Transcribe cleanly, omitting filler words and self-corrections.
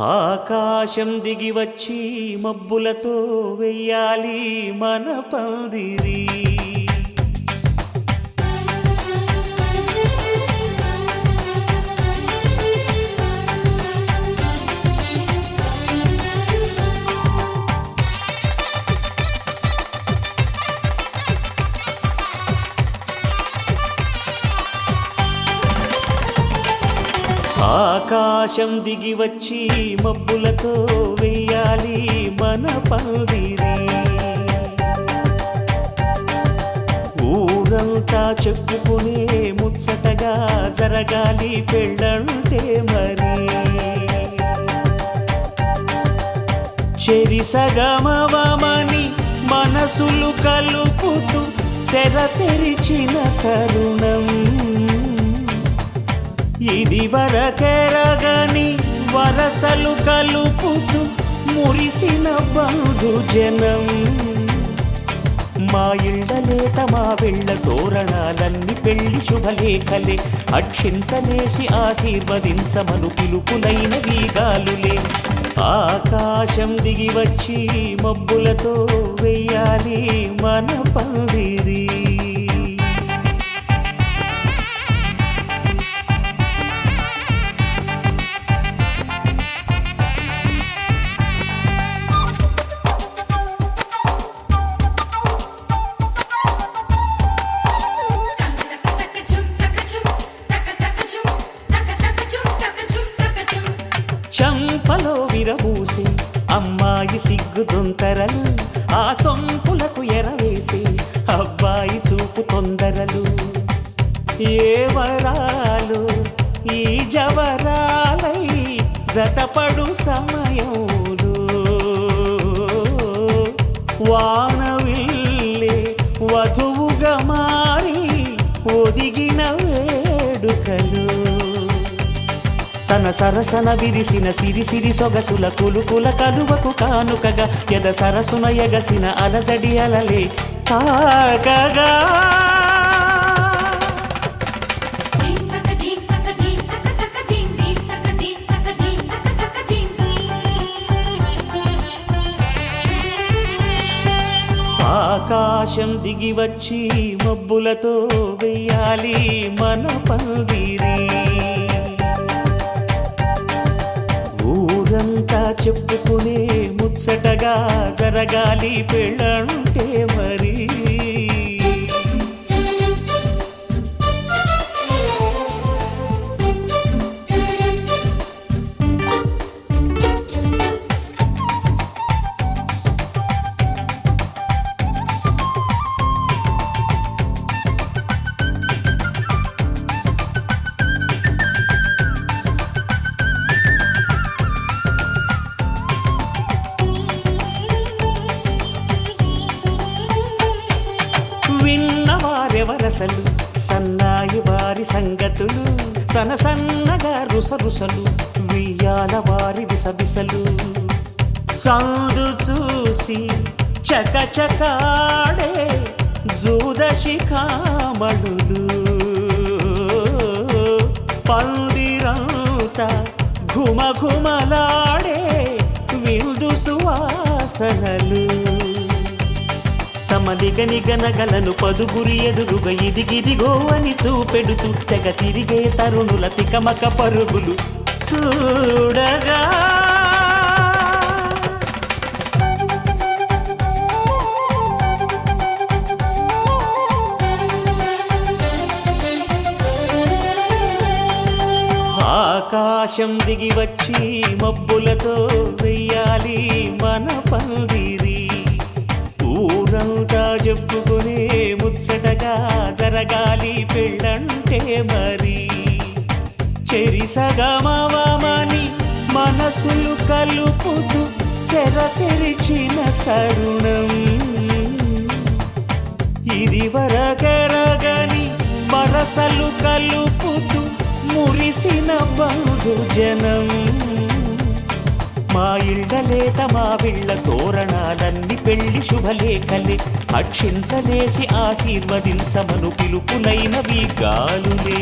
ఆకాశం దిగి వచ్చి మబ్బులతో వెయ్యాలి మన పందిరి. ఆకాశం దిగి వచ్చి మబ్బులతో వెయ్యాలి మన పందిరి. ఊరంతా చెప్పుకునే ముచ్చటగా జరగాలి పెళ్ళంటే మరి. చెరిసగమవమని మనసులు కలుపుతూ తెర తెరిచిన తరుణం ఇది వరకెరగని వరసలు కలుపుతూ మురిసిన బంధుజనం. మా ఇళ్ళలేత మా వెళ్ళ తోరణాలన్నీ పెళ్లి శుభలేఖలే. అక్షింతలేసి ఆశీర్వదించమను పిలుపులైన వీగాలులే. ఆకాశం దిగి వచ్చి మబ్బులతో వెయ్యాలి మన పందిరి. చంపలో విరబూసి అమ్మాయి సిగ్గుదొంతరలు, ఆ సొంపులకు ఎరవేసి అబ్బాయి చూపు తొందరలు. ఏ వరాలు ఈ జవరాలై జతపడు సమయంలో వానవిల్లే వధువుగా మారి ఒదిగిన వేడుకలు. తన సరసన విరిసిన సిరిసిరి సొగసుల కులుకుల కలువకు కానుకగా ఎద సరసున ఎగసిన అలజడి అలలే తాకగా. ఆకాశం దిగి వచ్చి మబ్బులతో వెయ్యాలి మన పందిరి. ఊరంతా చెప్పుకునే ముచ్చటగా జరగాలి పెళ్ళంటే మరి. విన్నవారెవరసలు సన్నాయి వారి సంగతులు, సనసన్నగా రుసరుసలు వియ్యాల వారి విసవిసలు. సందు చూసి చకచకాడే జూదశిఖామణులు, పందిరంతా ఘుమఘుమలాడే విందు సువాసనలు. తమ నిగనిగనగలను పదుగురి ఎదురుగా ఇదిగిదిగో అని చూపెడుతూ తెగ తిరిగే తరుణుల తికమక పరుగులు చూడగా. ఆకాశం దిగి వచ్చి మబ్బులతో వెయ్యాలి మన పందిరి. ఊరంతా చెప్పుకునే ముచ్చటగా జరగాలి పెళ్ళంటే మరి. చెరిసగమవమని మనసులు కలుపుతూ తెర తెరిచిన తరుణం ఇది వరకెరగని వరసలు కలుపుతూ మురిసిన బంధుజనం. మా ఇళ్ళలేత మా వెళ్ళ తోరణాలన్నీ పెళ్లి శుభలేఖలే. అక్షింతలేసి ఆశీర్వదించమను పిలుపులైనవి గాలులే.